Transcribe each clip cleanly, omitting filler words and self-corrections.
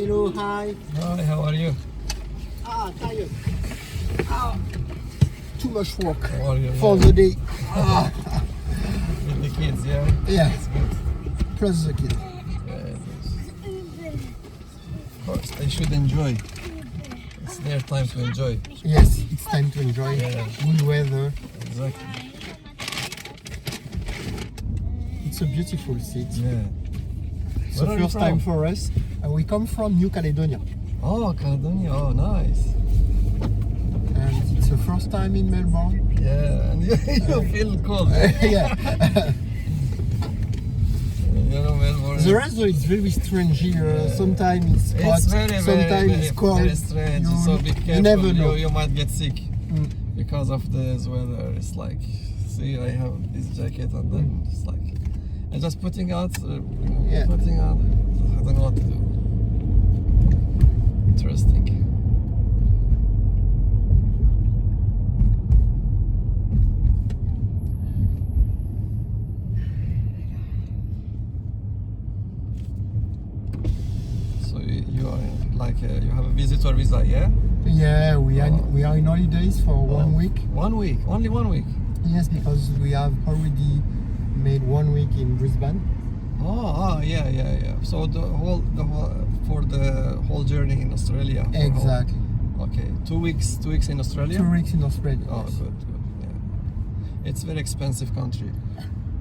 Hello, hi. Hi, how are you? Tired. Too much work How are you? for the day. With the kids, yeah? Yeah, It's good. plus the kid. Yeah, it is. Of course, they should enjoy. It's their time to enjoy. Yes, it's time to enjoy Yeah. good weather. Exactly. It's a beautiful city. Yeah. It's Where the are you first time from? for us. We come from New Caledonia. Oh, Caledonia. Oh, nice. And it's the first time in Melbourne. Yeah, and you feel cold. Yeah. You know, Melbourne. The rest is very strange here. Sometimes it's hot, It's very, sometimes it's cold. very strange. You, So be careful. you never know. You might get sick Mm. because of this weather. It's like, see, I have this jacket and then it's like, I'm just putting out, Yeah. putting out. I don't know what to do. Interesting. So you are like you have a visitor visa, yeah? Yeah, we are in holidays for 1 week. 1 week, only 1 week. Yes, because we have already made 1 week in Brisbane. Yeah. So the whole for the whole journey in Australia. for Exactly. whole- okay, 2 weeks in Australia. 2 weeks in Australia. Oh, yes. good. Yeah. It's very expensive country.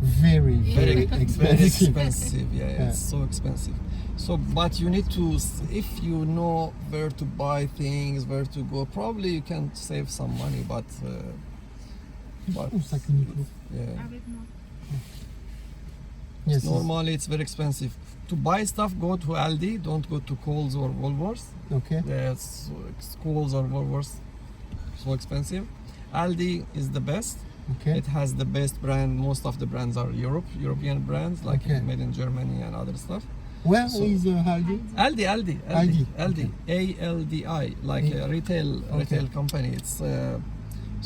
Very, very Very expensive. expensive. Yeah, it's so expensive. So, but you need to, if you know where to buy things, where to go, probably you can save some money. But Ça que Nico. yeah. Yes. Normally it's very expensive. To buy stuff, go to Aldi, don't go to Coles or Woolworths. Okay. Yes, Coles or Woolworths, so expensive. Aldi is the best. Okay. It has the best brand. Most of the brands are European brands, like Okay. made in Germany and other stuff. Where So- is Aldi? Aldi. Aldi. ALDI, like a retail company. It's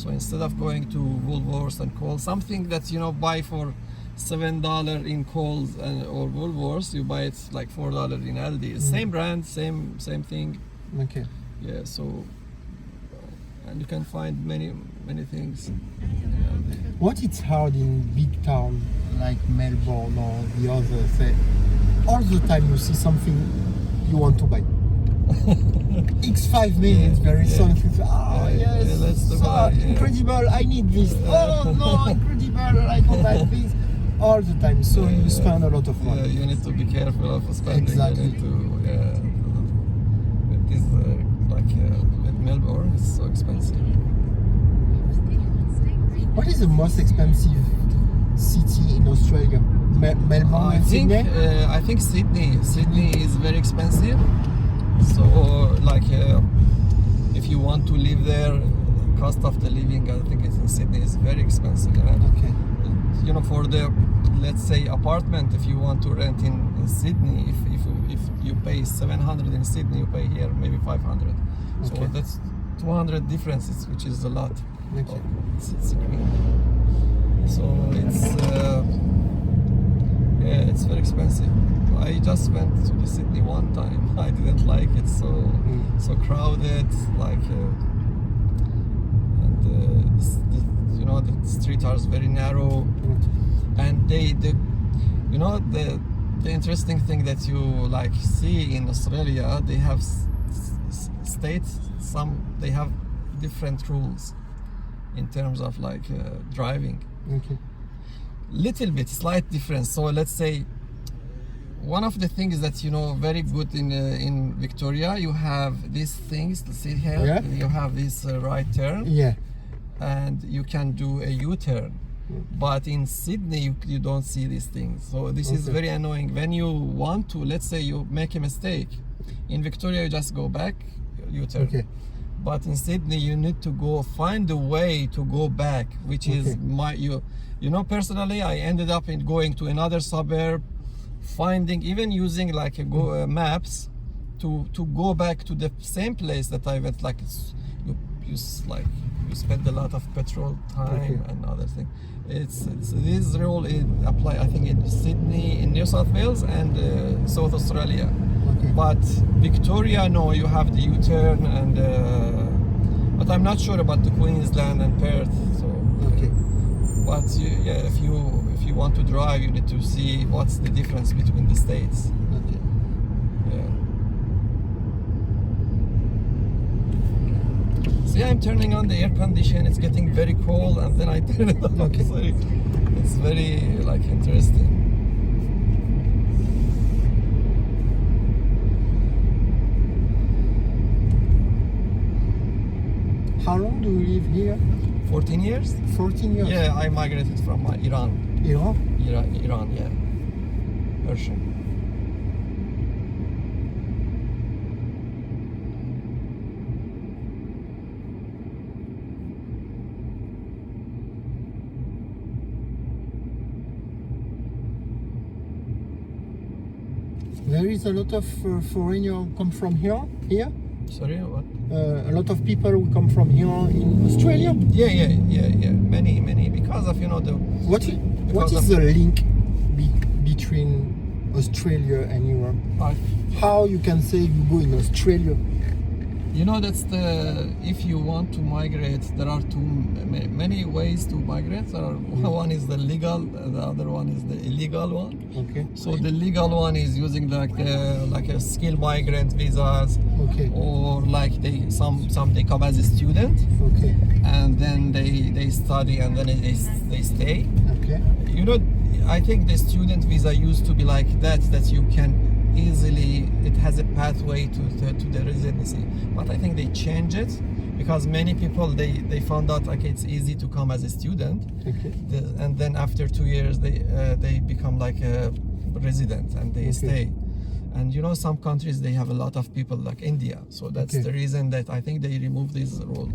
so instead of going to Woolworths and Coles, something that buy for $7 in Coles or Woolworths, you buy it like $4 in Aldi. Same brand, same thing. Okay. Yeah. So and you can find many things in Aldi. What is hard in big town like Melbourne or the other say all the time you see something you want to buy. It's 5 minutes, Yeah, very yeah. something. Oh Yeah, yes, yeah, that's the so one, yeah. incredible! I need this. Oh no, incredible! I don't like this. All the time, so you spend a lot of Yeah, money. you need to be careful of spending. Exactly. You need to, with this, with Melbourne, it's so expensive. What is the most expensive city in Australia? Melbourne and Sydney? I think Sydney. Sydney is very expensive. So, if you want to live there, cost of the living, I think it's in Sydney is very expensive. Okay. For the, let's say, apartment, if you want to rent in Sydney, if you pay 700 in Sydney, you pay here maybe 500. So Okay. that's 200 differences, which is a lot. Okay. It's green. So it's very expensive. I just went to the Sydney one time. I didn't like it. So crowded, the streets are very narrow, and the interesting thing that you see in Australia, they have states. They have different rules in terms of driving. Okay. Little bit slight difference. So let's say one of the things that very good in Victoria, you have these things. See here, Yeah. you have this right turn, Yeah. and you can do a U-turn. But in Sydney, you don't see these things. So this is Okay. very annoying. When you want to, let's say you make a mistake, in Victoria you just go back, U-turn. Okay. But in Sydney, you need to find a way to go back, which is personally, I ended up in going to another suburb, even using maps to go back to the same place that I went. You spend a lot of petrol time and other things. It's this rule apply, I think, in Sydney, in New South Wales, and South Australia. Okay. But Victoria, no, you have the U-turn, and but I'm not sure about the Queensland and Perth. So, Okay. but yeah, if you want to drive, you need to see what's the difference between the states. Okay. Yeah. See, I'm turning on the air condition. It's getting very cold, and then I turn it off. Okay. So it's very like interesting. How long do you live here? 14 years? 14 years. Yeah, I migrated from Iran. Iran? Iran, yeah. Persian. There is a lot of foreigners come from here. Here, Sorry, what? a lot of people who come from here in Australia. Yeah. Many because of the. What Because is of- the link between Australia and Europe? How you can say you go in Australia? That's the if you want to migrate, there are many ways to migrate. One is the legal, the other one is the illegal one. Okay. So the legal one is using like a skilled migrant visas, Okay. or like some they come as a student Okay. and then they study and then they stay. Okay. I think the student visa used to be like that you can easily, it has a pathway to the residency, but I think they change it because many people they found out like it's easy to come as a student, Okay. and then after 2 years they become like a resident and they Okay. stay. And some countries they have a lot of people like India, so that's Okay. the reason that I think they remove this rule.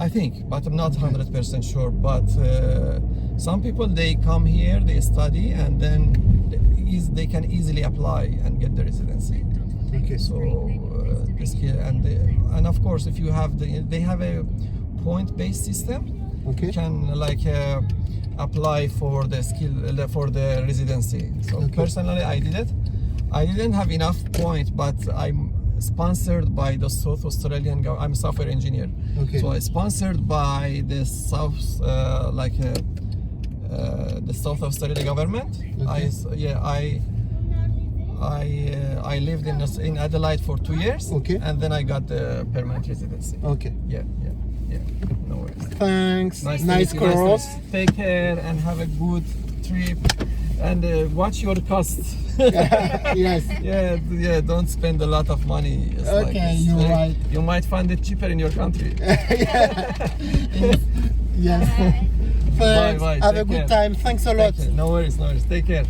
I think, but I'm not 100% sure. But some people they come here, they study, and then they can easily apply and get the residency. Okay. So the skill and of course, if you have they have a point-based system. Okay. You can like apply for the skill for the residency. So Okay. personally, I did it. I didn't have enough points, but I'm sponsored by the South Australian government. I'm a software engineer. Okay. So I'm sponsored by the South, the South Australia government. Okay. I lived in Adelaide for 2 years. Okay. And then I got the permanent residency. Okay. Yeah. No worries. Thanks. Nice to Nice meet you. cross. Take care and have a good trip. And watch your cost. Yes. Yeah. Don't spend a lot of money. It's Okay, it's you're very- right. You might find it cheaper in your country. Yes. Thanks. Bye. Have a Take good care. time. Thanks a lot. No worries. Take care.